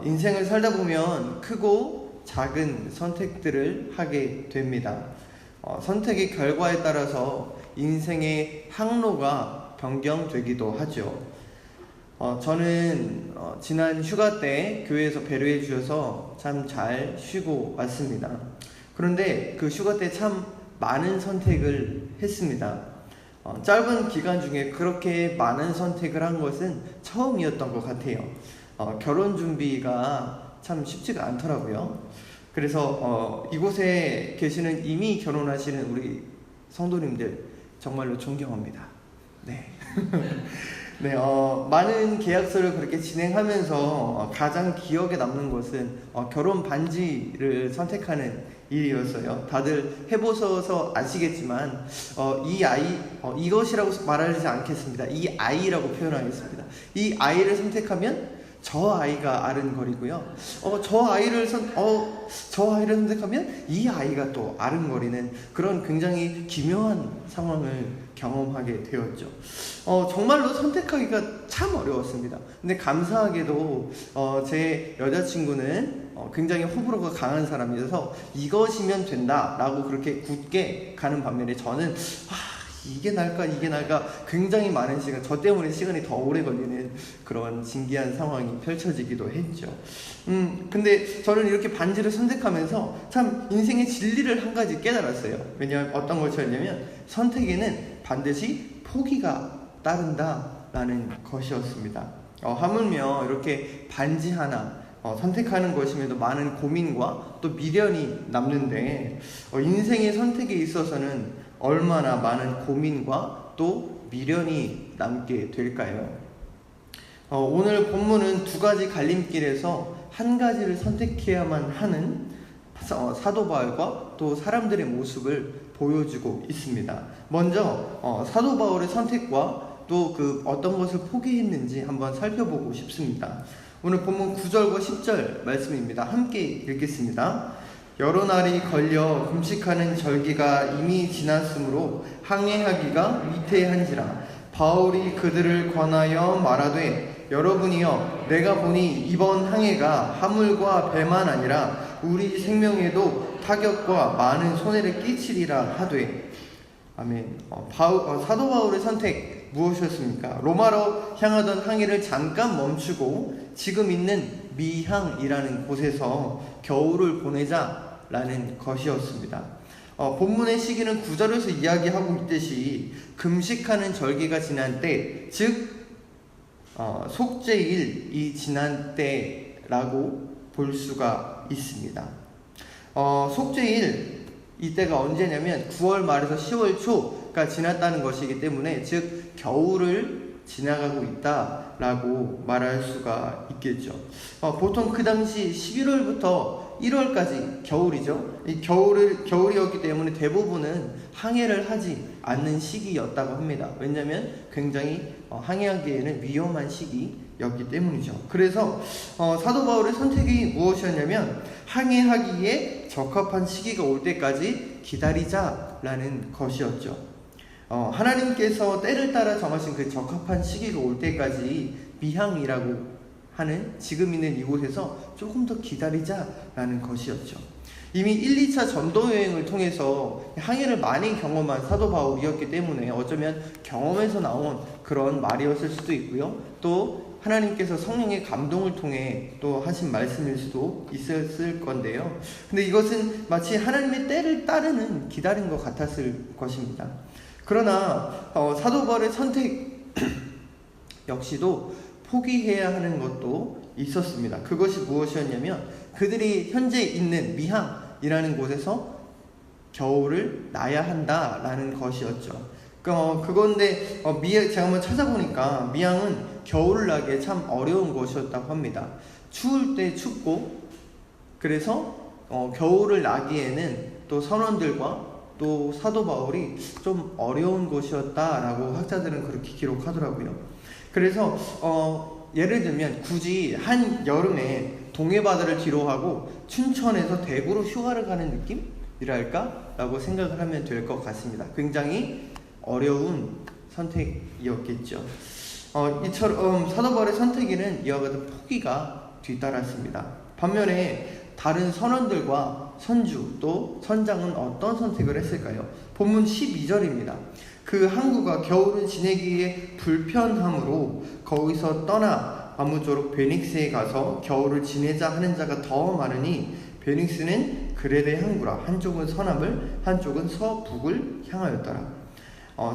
인생을 살다 보면 크고 작은 선택들을 하게 됩니다. 선택의 결과에 따라서 인생의 항로가 변경되기도 하죠. 저는 지난 휴가 때 교회에서 배려해 주셔서 참 잘 쉬고 왔습니다. 그런데 그 휴가 때 참 많은 선택을 했습니다. 짧은 기간 중에 그렇게 많은 선택을 한 것은 처음이었던 것 같아요. 결혼 준비가 참 쉽지가 않더라고요. 그래서 이곳에 계시는 이미 결혼하시는 우리 성도님들 정말로 존경합니다. 네. 네, 많은 계약서를 그렇게 진행하면서 가장 기억에 남는 것은 결혼 반지를 선택하는 일이었어요. 다들 해보셔서 아시겠지만 이것이라고 말하지 않겠습니다. 이 아이라고 표현하겠습니다. 이 아이를 선택하면 저 아이가 아른거리고요. 저 아이를 선택하면 이 아이가 또 아른거리는 그런 굉장히 기묘한 상황을 경험하게 되었죠. 정말로 선택하기가 참 어려웠습니다. 근데 감사하게도 제 여자친구는 굉장히 호불호가 강한 사람이어서 이것이면 된다라고 그렇게 굳게 가는 반면에 저는 이게 나을까 굉장히 많은 시간, 저 때문에 시간이 더 오래 걸리는 그런 신기한 상황이 펼쳐지기도 했죠. 근데 저는 이렇게 반지를 선택하면서 참 인생의 진리를 한 가지 깨달았어요. 왜냐하면 어떤 것이었냐면 선택에는 반드시 포기가 따른다라는 것이었습니다. 하물며 이렇게 반지 하나 선택하는 것임에도 많은 고민과 또 미련이 남는데 인생의 선택에 있어서는 얼마나 많은 고민과 또 미련이 남게 될까요? 오늘 본문은 두 가지 갈림길에서 한 가지를 선택해야만 하는 사도 바울과 또 사람들의 모습을 보여주고 있습니다. 먼저 사도 바울의 선택과 또 그 어떤 것을 포기했는지 한번 살펴보고 싶습니다. 오늘 본문 9절과 10절 말씀입니다. 함께 읽겠습니다. 여러 날이 걸려 금식하는 절기가 이미 지났으므로 항해하기가 위태한지라 바울이 그들을 권하여 말하되 여러분이여 내가 보니 이번 항해가 화물과 배만 아니라 우리 생명에도 타격과 많은 손해를 끼치리라 하되 아멘. 사도 바울의 선택 무엇이었습니까? 로마로 향하던 항해를 잠깐 멈추고 지금 있는 미향이라는 곳에서 겨울을 보내자라는 것이었습니다. 본문의 시기는 구절에서 이야기하고 있듯이 금식하는 절기가 지난 때, 즉 속죄일이 지난 때라고 볼 수가 있습니다. 속죄일 이때가 언제냐면 9월 말에서 10월 초가 지났다는 것이기 때문에 즉 겨울을 지나가고 있다라고 말할 수가 있겠죠. 보통 그 당시 11월부터 1월까지 겨울이죠. 이 겨울이었기 때문에 대부분은 항해를 하지 않는 시기였다고 합니다. 왜냐하면 굉장히 항해하기에는 위험한 시기였기 때문이죠. 그래서 사도 바울의 선택이 무엇이었냐면 항해하기에 적합한 시기가 올 때까지 기다리자라는 것이었죠. 하나님께서 때를 따라 정하신 그 적합한 시기가 올 때까지 미향이라고 하는 지금 있는 이곳에서 조금 더 기다리자라는 것이었죠. 이미 1, 2차 전도 여행을 통해서 항해를 많이 경험한 사도 바울이었기 때문에 어쩌면 경험에서 나온 그런 말이었을 수도 있고요. 또 하나님께서 성령의 감동을 통해 또 하신 말씀일 수도 있었을 건데요. 근데 이것은 마치 하나님의 때를 따르는 기다린 것 같았을 것입니다. 그러나 사도 바울의 선택 역시도 포기해야 하는 것도 있었습니다. 그것이 무엇이었냐면 그들이 현재 있는 미향이라는 곳에서 겨울을 나야 한다라는 것이었죠. 그건데 제가 한번 찾아보니까 미향은 겨울을 나기에 참 어려운 곳이었다고 합니다. 추울 때 춥고 그래서 겨울을 나기에는 또 선원들과 또 사도 바울이 좀 어려운 곳이었다라고 학자들은 그렇게 기록하더라고요. 그래서 예를 들면 굳이 한 여름에 동해바다를 뒤로하고 춘천에서 대구로 휴가를 가는 느낌이랄까? 라고 생각을 하면 될 것 같습니다. 굉장히 어려운 선택이었겠죠. 이처럼 사도 바울의 선택에는 이와 같은 포기가 뒤따랐습니다. 반면에 다른 선원들과 선주 또 선장은 어떤 선택을 했을까요? 본문 12절입니다. 그 항구가 겨울을 지내기에 불편함으로 거기서 떠나 아무쪼록 베닉스에 가서 겨울을 지내자 하는 자가 더 많으니 베닉스는 그레데 항구라. 한쪽은 서남을 한쪽은 서북을 향하였더라.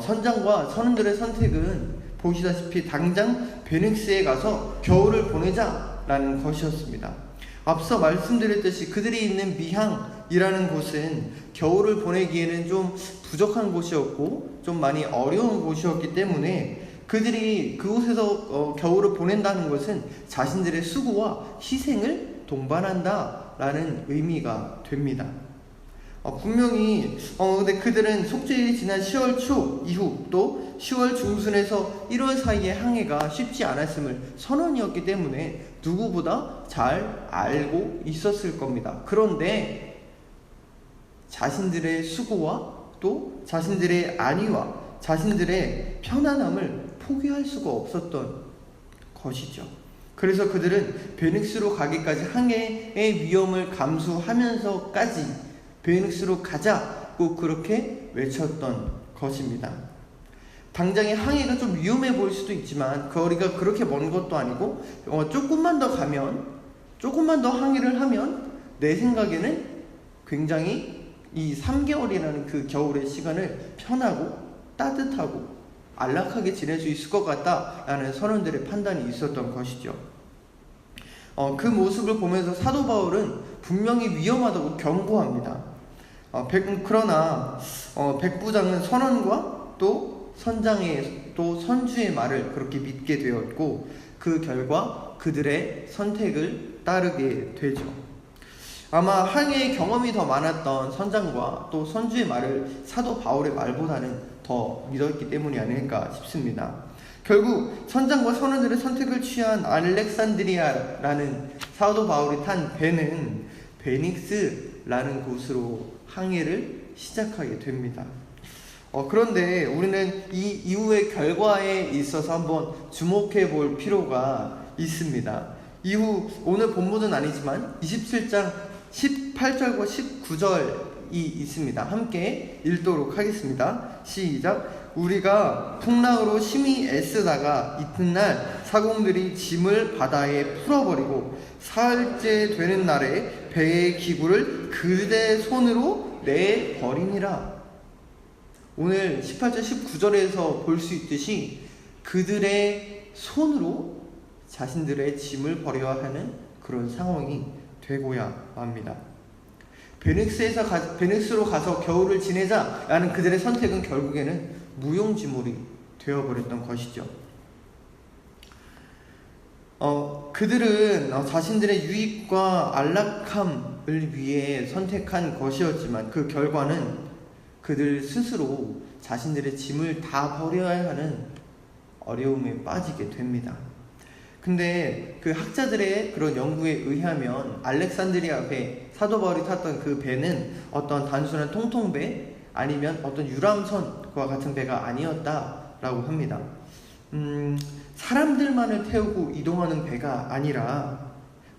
선장과 선원들의 선택은 보시다시피 당장 베닉스에 가서 겨울을 보내자라는 것이었습니다. 앞서 말씀드렸듯이 그들이 있는 미항이라는 곳은 겨울을 보내기에는 좀 부족한 곳이었고 좀 많이 어려운 곳이었기 때문에 그들이 그곳에서 겨울을 보낸다는 것은 자신들의 수고와 희생을 동반한다라는 의미가 됩니다. 분명히 근데 그들은 속죄일이 지난 10월 초 이후 또 10월 중순에서 1월 사이의 항해가 쉽지 않았음을 선원이었기 때문에 누구보다 잘 알고 있었을 겁니다. 그런데 자신들의 수고와 또 자신들의 안위와 자신들의 편안함을 포기할 수가 없었던 것이죠. 그래서 그들은 베닉스로 가기까지 항해의 위험을 감수하면서까지 베닉스로 가자고 그렇게 외쳤던 것입니다. 당장의 항해가 좀 위험해 보일 수도 있지만 거리가 그렇게 먼 것도 아니고 조금만 더 항해를 하면 내 생각에는 굉장히 이 3개월이라는 그 겨울의 시간을 편하고 따뜻하고 안락하게 지낼 수 있을 것 같다라는 선원들의 판단이 있었던 것이죠. 그 모습을 보면서 사도 바울은 분명히 위험하다고 경고합니다. 그러나 백부장은 선원과 또 선장의 또 선주의 말을 그렇게 믿게 되었고 그 결과 그들의 선택을 따르게 되죠. 아마 항해의 경험이 더 많았던 선장과 또 선주의 말을 사도 바울의 말보다는 더 믿었기 때문이 아닐까 싶습니다. 결국 선장과 선원들의 선택을 취한 알렉산드리아라는 사도 바울이 탄 배는 베닉스라는 곳으로 항해를 시작하게 됩니다. 그런데 우리는 이 이후의 결과에 있어서 한번 주목해 볼 필요가 있습니다. 이후 오늘 본문은 아니지만 27장 18절과 19절이 있습니다. 함께 읽도록 하겠습니다. 시작. 우리가 풍랑으로 심히 애쓰다가 이튿날 사공들이 짐을 바다에 풀어버리고 사흘째 되는 날에 배의 기구를 그들의 손으로 내버리니라. 오늘 18절 19절에서 볼 수 있듯이 그들의 손으로 자신들의 짐을 버려야 하는 그런 상황이 되고야 합니다. 베닉스로 가서 겨울을 지내자라는 그들의 선택은 결국에는 무용지물이 되어버렸던 것이죠. 그들은 자신들의 유익과 안락함을 위해 선택한 것이었지만 그 결과는 그들 스스로 자신들의 짐을 다 버려야 하는 어려움에 빠지게 됩니다. 근데 그 학자들의 그런 연구에 의하면 알렉산드리아 배, 사도 바울이 탔던 그 배는 어떤 단순한 통통배 아니면 어떤 유람선과 같은 배가 아니었다라고 합니다. 사람들만을 태우고 이동하는 배가 아니라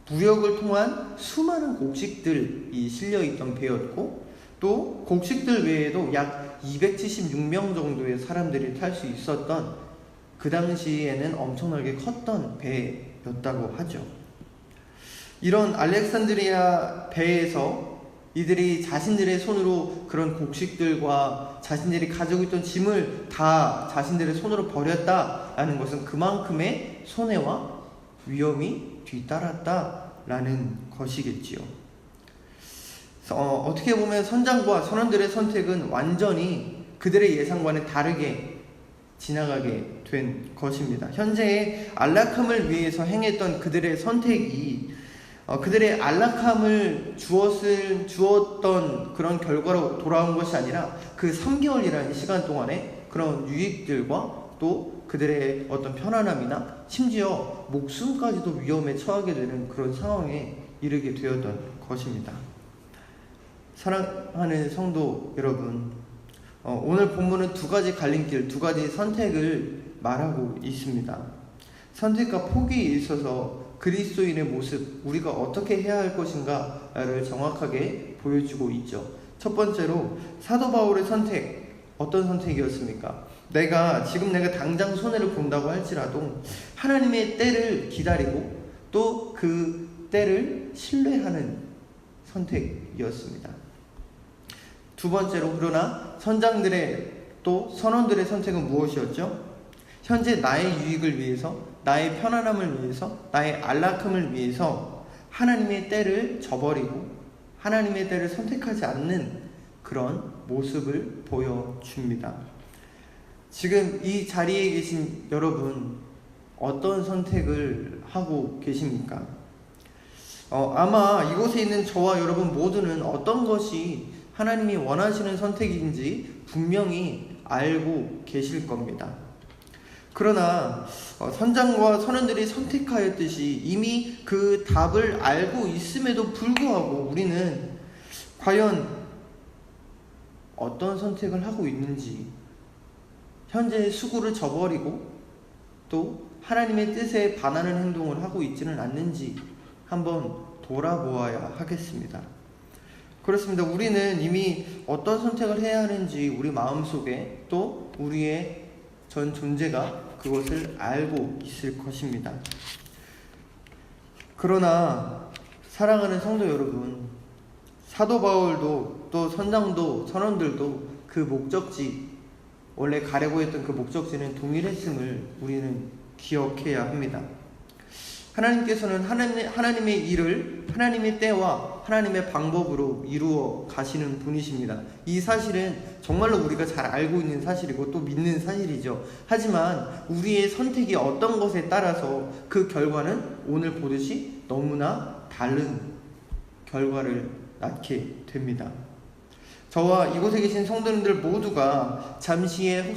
무역을 통한 수많은 곡식들이 실려있던 배였고 또 곡식들 외에도 약 276명 정도의 사람들이 탈 수 있었던 그 당시에는 엄청나게 컸던 배였다고 하죠. 이런 알렉산드리아 배에서 이들이 자신들의 손으로 그런 곡식들과 자신들이 가지고 있던 짐을 다 자신들의 손으로 버렸다라는 것은 그만큼의 손해와 위험이 뒤따랐다라는 것이겠지요. 어떻게 보면 선장과 선원들의 선택은 완전히 그들의 예상과는 다르게 지나가게 된 것입니다. 현재의 안락함을 위해서 행했던 그들의 선택이 그들의 안락함을 주었던 그런 결과로 돌아온 것이 아니라 그 3개월이라는 시간 동안에 그런 유익들과 또 그들의 어떤 편안함이나 심지어 목숨까지도 위험에 처하게 되는 그런 상황에 이르게 되었던 것입니다. 사랑하는 성도 여러분, 오늘 본문은 두 가지 갈림길, 두 가지 선택을 말하고 있습니다. 선택과 포기에 있어서 그리스도인의 모습, 우리가 어떻게 해야 할 것인가를 정확하게 보여주고 있죠. 첫 번째로 사도 바울의 선택, 어떤 선택이었습니까? 지금 내가 당장 손해를 본다고 할지라도 하나님의 때를 기다리고 또 그 때를 신뢰하는 선택이었습니다. 두 번째로, 그러나 선장들의 또 선원들의 선택은 무엇이었죠? 현재 나의 유익을 위해서, 나의 편안함을 위해서, 나의 안락함을 위해서 하나님의 때를 저버리고 하나님의 때를 선택하지 않는 그런 모습을 보여줍니다. 지금 이 자리에 계신 여러분, 어떤 선택을 하고 계십니까? 아마 이곳에 있는 저와 여러분 모두는 어떤 것이 하나님이 원하시는 선택인지 분명히 알고 계실 겁니다. 그러나 선장과 선원들이 선택하였듯이 이미 그 답을 알고 있음에도 불구하고 우리는 과연 어떤 선택을 하고 있는지, 현재의 수고를 저버리고 또 하나님의 뜻에 반하는 행동을 하고 있지는 않는지 한번 돌아보아야 하겠습니다. 그렇습니다. 우리는 이미 어떤 선택을 해야 하는지 우리 마음속에 또 우리의 전 존재가 그것을 알고 있을 것입니다. 그러나 사랑하는 성도 여러분, 사도 바울도 또 선장도 선원들도 그 목적지, 원래 가려고 했던 그 목적지는 동일했음을 우리는 기억해야 합니다. 하나님께서는 하나님의 일을 하나님의 때와 하나님의 방법으로 이루어 가시는 분이십니다. 이 사실은 정말로 우리가 잘 알고 있는 사실이고 또 믿는 사실이죠. 하지만 우리의 선택이 어떤 것에 따라서 그 결과는 오늘 보듯이 너무나 다른 결과를 낳게 됩니다. 저와 이곳에 계신 성도님들 모두가 잠시의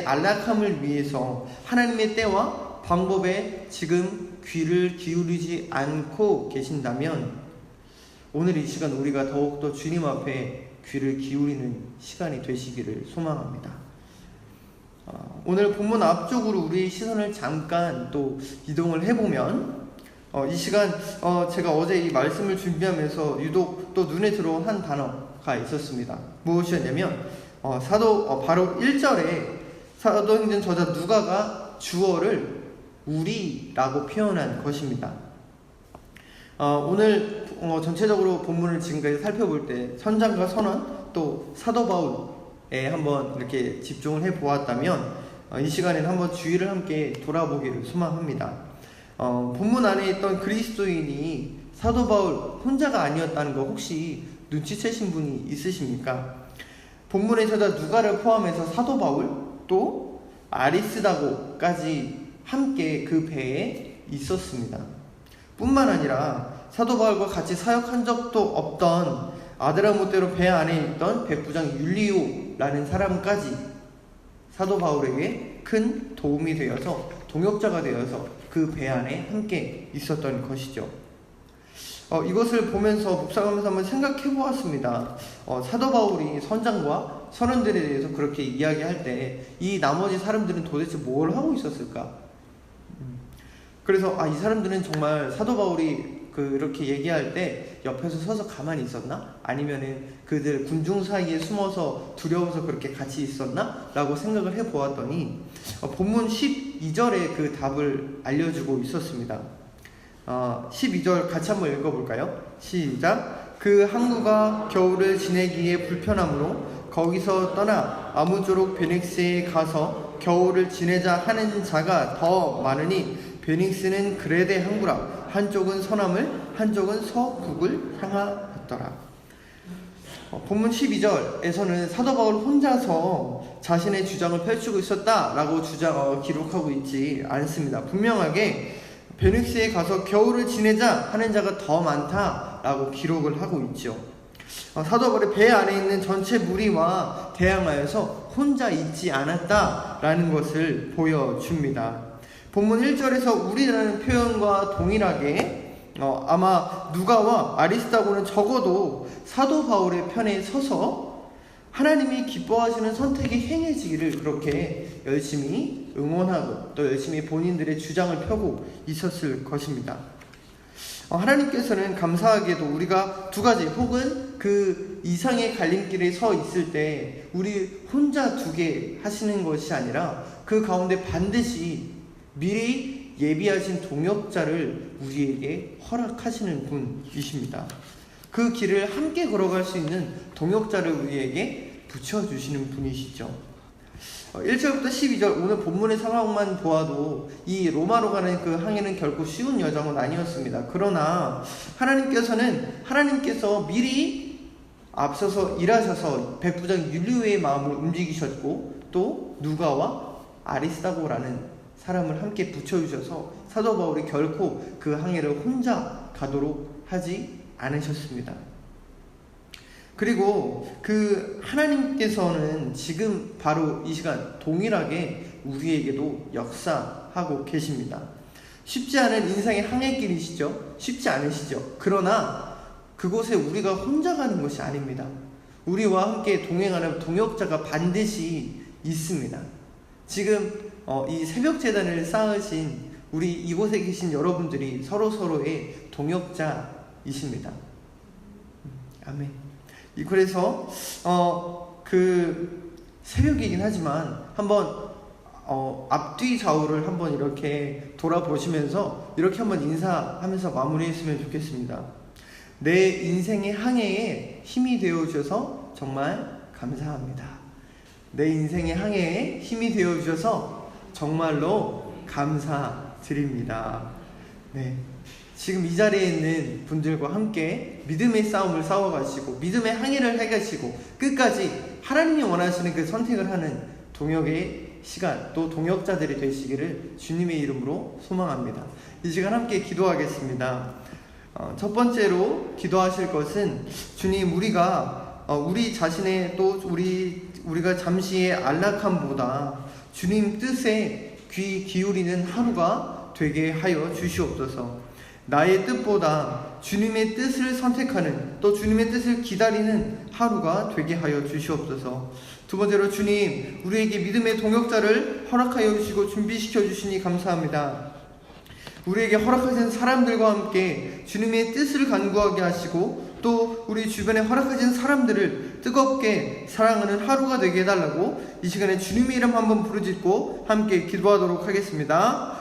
안락함을 위해서 하나님의 때와 방법에 지금 귀를 기울이지 않고 계신다면 오늘 이 시간 우리가 더욱더 주님 앞에 귀를 기울이는 시간이 되시기를 소망합니다. 오늘 본문 앞쪽으로 우리의 시선을 잠깐 또 이동을 해보면 이 시간 제가 어제 이 말씀을 준비하면서 유독 또 눈에 들어온 한 단어가 있었습니다. 무엇이었냐면 바로 1절에 사도행전 저자 누가가 주어를 우리라고 표현한 것입니다. 오늘 전체적으로 본문을 지금까지 살펴볼 때 선장과 선원 또 사도 바울에 한번 이렇게 집중을 해보았다면 이 시간에는 한번 주의를 함께 돌아보기를 소망합니다. 본문 안에 있던 그리스도인이 사도 바울 혼자가 아니었다는 거 혹시 눈치채신 분이 있으십니까? 본문의 저자 누가를 포함해서 사도 바울 또 아리스다고까지 함께 그 배에 있었습니다. 뿐만 아니라 사도 바울과 같이 사역한 적도 없던 아드라모테로 배 안에 있던 백부장 율리오라는 사람까지 사도 바울에게 큰 도움이 되어서 동역자가 되어서 그 배 안에 함께 있었던 것이죠. 이것을 보면서 묵상하면서 한번 생각해 보았습니다. 사도 바울이 선장과 선원들에 대해서 그렇게 이야기할 때 이 나머지 사람들은 도대체 뭘 하고 있었을까? 그래서 이 사람들은 정말 사도 바울이 그렇게 얘기할 때 옆에서 서서 가만히 있었나? 아니면은 그들 군중 사이에 숨어서 두려워서 그렇게 같이 있었나? 라고 생각을 해보았더니 본문 12절에 그 답을 알려주고 있었습니다. 12절 같이 한번 읽어볼까요? 시작! 그 항구가 겨울을 지내기에 불편하므로 거기서 떠나 아무쪼록 베닉스에 가서 겨울을 지내자 하는 자가 더 많으니 베닉스는 그레데 항구라. 한쪽은 서남을 한쪽은 서북을 향하였더라. 본문 12절에서는 사도 바울 혼자서 자신의 주장을 펼치고 있었다라고 기록하고 있지 않습니다. 분명하게 베닉스에 가서 겨울을 지내자 하는 자가 더 많다라고 기록을 하고 있죠. 사도 바울이 배 안에 있는 전체 무리와 대항하여서 혼자 있지 않았다라는 것을 보여줍니다. 본문 1절에서 우리라는 표현과 동일하게 아마 누가와 아리스다고는 적어도 사도 바울의 편에 서서 하나님이 기뻐하시는 선택이 행해지기를 그렇게 열심히 응원하고 또 열심히 본인들의 주장을 펴고 있었을 것입니다. 하나님께서는 감사하게도 우리가 두 가지 혹은 그 이상의 갈림길에 서 있을 때 우리 혼자 두게 하시는 것이 아니라 그 가운데 반드시 미리 예비하신 동역자를 우리에게 허락하시는 분이십니다. 그 길을 함께 걸어갈 수 있는 동역자를 우리에게 붙여주시는 분이시죠. 1절부터 12절 오늘 본문의 상황만 보아도 이 로마로 가는 그 항해는 결코 쉬운 여정은 아니었습니다. 그러나 하나님께서 미리 앞서서 일하셔서 백부장 율리오의 마음을 움직이셨고 또 누가와 아리스다고라는 사람을 함께 붙여주셔서 사도 바울이 결코 그 항해를 혼자 가도록 하지 않으셨습니다. 그리고 그 하나님께서는 지금 바로 이 시간 동일하게 우리에게도 역사하고 계십니다. 쉽지 않은 인생의 항해길이시죠. 쉽지 않으시죠. 그러나 그곳에 우리가 혼자 가는 것이 아닙니다. 우리와 함께 동행하는 동역자가 반드시 있습니다. 지금 이 새벽재단을 쌓으신 우리 이곳에 계신 여러분들이 서로서로의 동역자이십니다. 아멘. 그래서 그 새벽이긴 하지만 한번 앞뒤 좌우를 한번 이렇게 돌아보시면서 이렇게 한번 인사하면서 마무리했으면 좋겠습니다. 내 인생의 항해에 힘이 되어주셔서 정말 감사합니다. 내 인생의 항해에 힘이 되어주셔서 정말로 감사드립니다. 네. 지금 이 자리에 있는 분들과 함께 믿음의 싸움을 싸워가시고 믿음의 항해를 해가시고 끝까지 하나님이 원하시는 그 선택을 하는 동역의 시간 또 동역자들이 되시기를 주님의 이름으로 소망합니다. 이 시간 함께 기도하겠습니다. 첫 번째로 기도하실 것은 주님 우리 자신의 또 우리가 잠시의 안락함보다 주님 뜻에 귀 기울이는 하루가 되게 하여 주시옵소서. 나의 뜻보다 주님의 뜻을 선택하는 또 주님의 뜻을 기다리는 하루가 되게 하여 주시옵소서. 두 번째로 주님 우리에게 믿음의 동역자를 허락하여 주시고 준비시켜 주시니 감사합니다. 우리에게 허락하신 사람들과 함께 주님의 뜻을 간구하게 하시고 또 우리 주변에 허락하신 사람들을 뜨겁게 사랑하는 하루가 되게 해달라고 이 시간에 주님의 이름 한번 부르짖고 함께 기도하도록 하겠습니다.